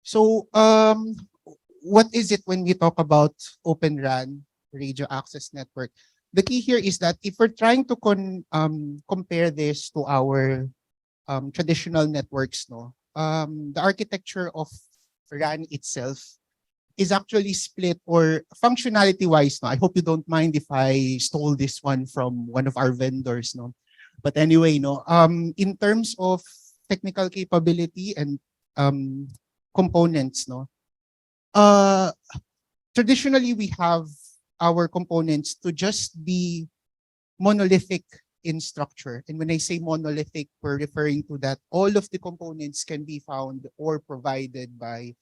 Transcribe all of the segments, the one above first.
So, what is it when we talk about Open RAN, radio access network? The key here is that if we're trying to compare this to our traditional networks, the architecture of RAN itself is actually split, or functionality-wise, I hope you don't mind if I stole this one from one of our vendors, But anyway, in terms of technical capability and um, components, uh, traditionally we have our components to just be monolithic in structure. And when I say monolithic, we're referring to that all of the components can be found or provided by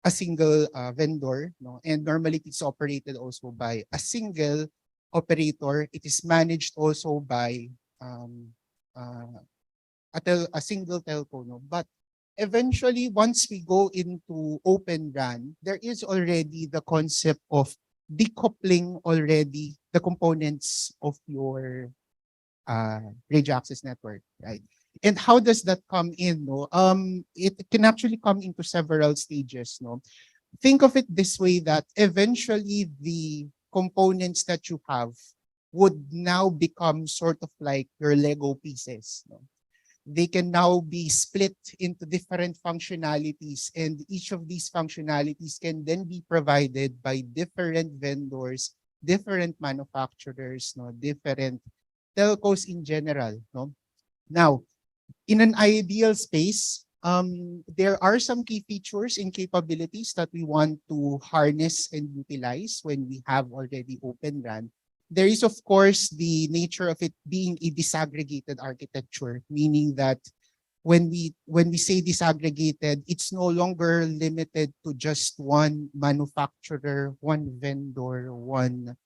a single vendor, and normally it's operated also by a single operator. It is managed also by um, uh, a single telco, But eventually, once we go into Open RAN, there is already the concept of decoupling already the components of your radio access network, right? And how does that come in? It can actually come into several stages. Think of it this way, that eventually the components that you have would now become sort of like your Lego pieces. They can now be split into different functionalities, and each of these functionalities can then be provided by different vendors, different manufacturers, different telcos in general. Now, in an ideal space, there are some key features and capabilities that we want to harness and utilize when we have already Open RAN. There is, of course, the nature of it being a disaggregated architecture, meaning that when we say disaggregated, it's no longer limited to just one manufacturer, one vendor, one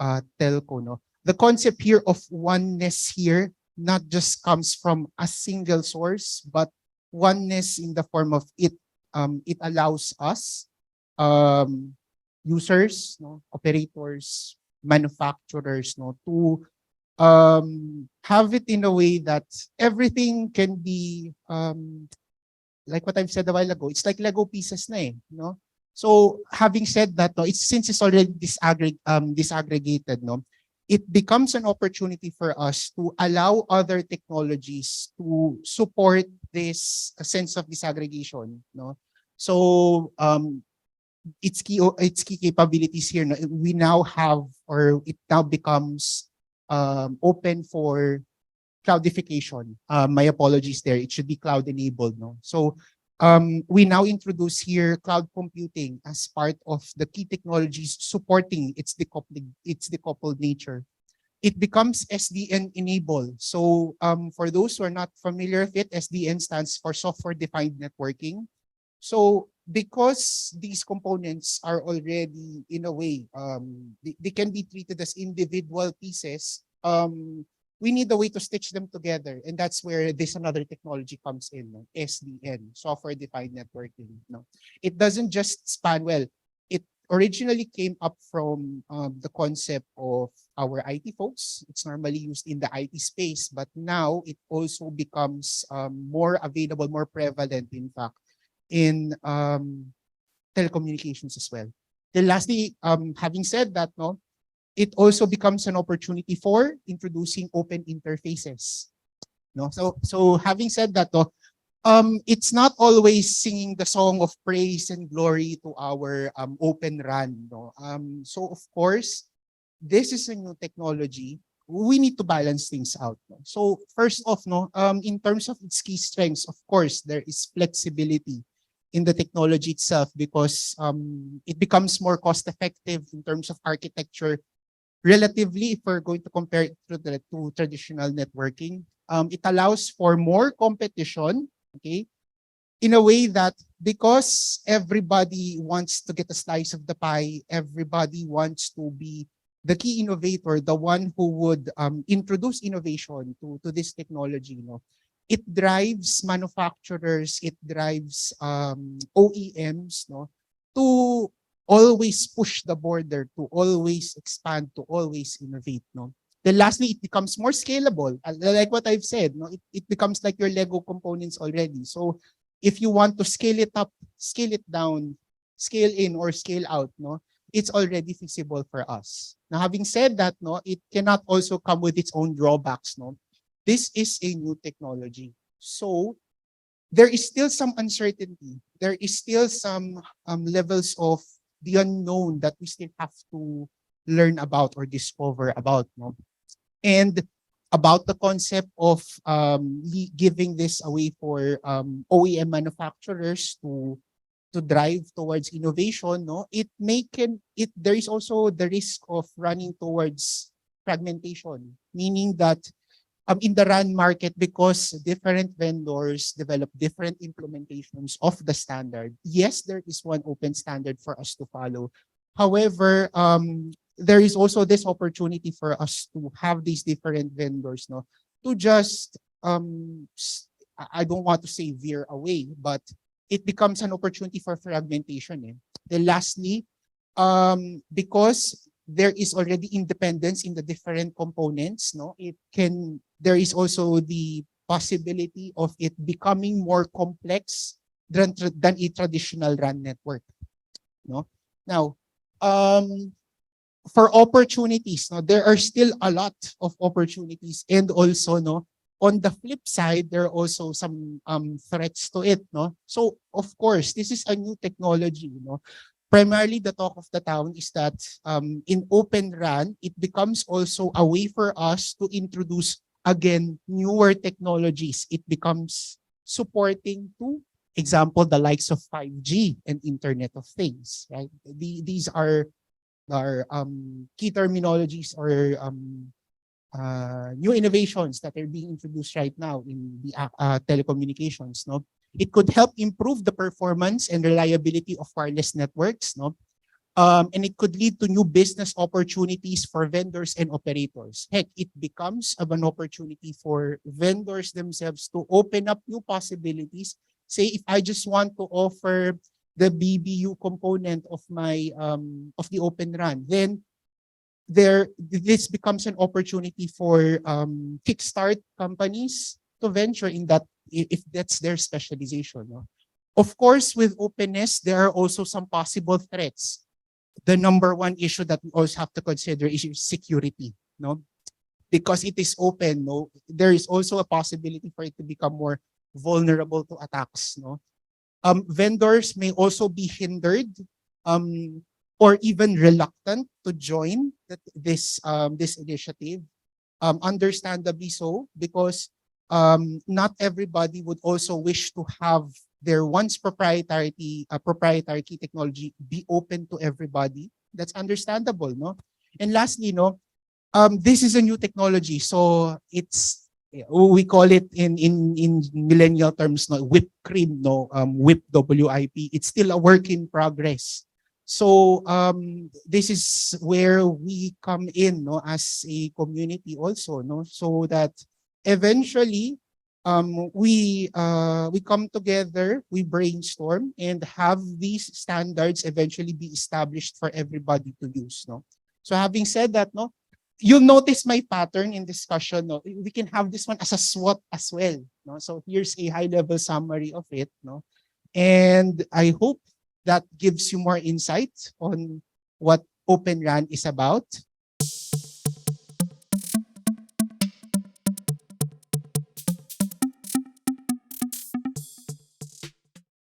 telco. The concept here of oneness here not just comes from a single source, but oneness in the form of it. It allows us, users, operators, manufacturers, to have it in a way that everything can be like what I've said a while ago. It's like Lego pieces na So having said that, since it's already disaggregated, it becomes an opportunity for us to allow other technologies to support this sense of disaggregation. So its key capabilities here, we now have, or it now becomes open for cloudification. My apologies there. It should be cloud enabled. So we now introduce here cloud computing as part of the key technologies supporting its decoupled nature. It becomes SDN enabled. So for those who are not familiar with it, SDN stands for software defined networking. So because these components are already, in a way, they can be treated as individual pieces, we need a way to stitch them together. And that's where this another technology comes in, SDN, software defined networking. It doesn't just span, well, it originally came up from the concept of our IT folks. It's normally used in the IT space, but now it also becomes more available, more prevalent, in fact, in telecommunications as well. Then lastly, having said that, it also becomes an opportunity for introducing open interfaces. So having said that, it's not always singing the song of praise and glory to our Open RAN. So of course, this is a new technology. We need to balance things out. So first off, in terms of its key strengths, of course, there is flexibility in the technology itself, because it becomes more cost effective in terms of architecture relatively, if we're going to compare it to traditional networking. It allows for more competition, okay, in a way that because everybody wants to get a slice of the pie, everybody wants to be the key innovator, the one who would introduce innovation to this technology. It drives manufacturers, it drives OEMs, to always push the border, to always expand, to always innovate. Then lastly, it becomes more scalable. Like what I've said, it becomes like your Lego components already. So if you want to scale it up, scale it down, scale in or scale out, no, it's already feasible for us. Now, having said that, no, it cannot also come with its own drawbacks, no. This is a new technology. So there is still some uncertainty. There is still some levels of the unknown that we still have to learn about or discover about, no. And about the concept of giving this away for OEM manufacturers to drive towards innovation, no, there is also the risk of running towards fragmentation, meaning that in the RAN market, because different vendors develop different implementations of the standard. Yes, there is one open standard for us to follow. However, there is also this opportunity for us to have these different vendors, no, to just I don't want to say veer away, but it becomes an opportunity for fragmentation. Then lastly, because there is already independence in the different components, no, there is also the possibility of it becoming more complex than a traditional RAN network, no. Now, for opportunities, no, there are still a lot of opportunities, and also, no, on the flip side, there are also some threats to it, no. So of course, this is a new technology, no. Primarily, the talk of the town is that in Open RAN, it becomes also a way for us to introduce, again, newer technologies. It becomes supporting to, example, the likes of 5G and Internet of Things, right? These are key terminologies or new innovations that are being introduced right now in the telecommunications, no. It could help improve the performance and reliability of wireless networks, no? And it could lead to new business opportunities for vendors and operators. Heck, it becomes an opportunity for vendors themselves to open up new possibilities. Say, if I just want to offer the BBU component of my of the Open RAN, then this becomes an opportunity for kickstart companies to venture in that, if that's their specialization, no? Of course, with openness, there are also some possible threats. The number one issue that we also have to consider is security, no? Because it is open, no, there is also a possibility for it to become more vulnerable to attacks, no? Vendors may also be hindered or even reluctant to join this initiative. Understandably so, because not everybody would also wish to have their once proprietary key technology be open to everybody. That's understandable, no? And lastly, no, this is a new technology, so we call it in millennial terms, no, whipped cream, no, whip WIP. It's still a work in progress. So this is where we come in, no, as a community also, no, so that eventually we come together, we brainstorm, and have these standards eventually be established for everybody to use, no. So having said that, no, you'll notice my pattern in discussion, no. We can have this one as a SWOT as well, no. So here's a high level summary of it, no, and I hope that gives you more insight on what Open RAN is about.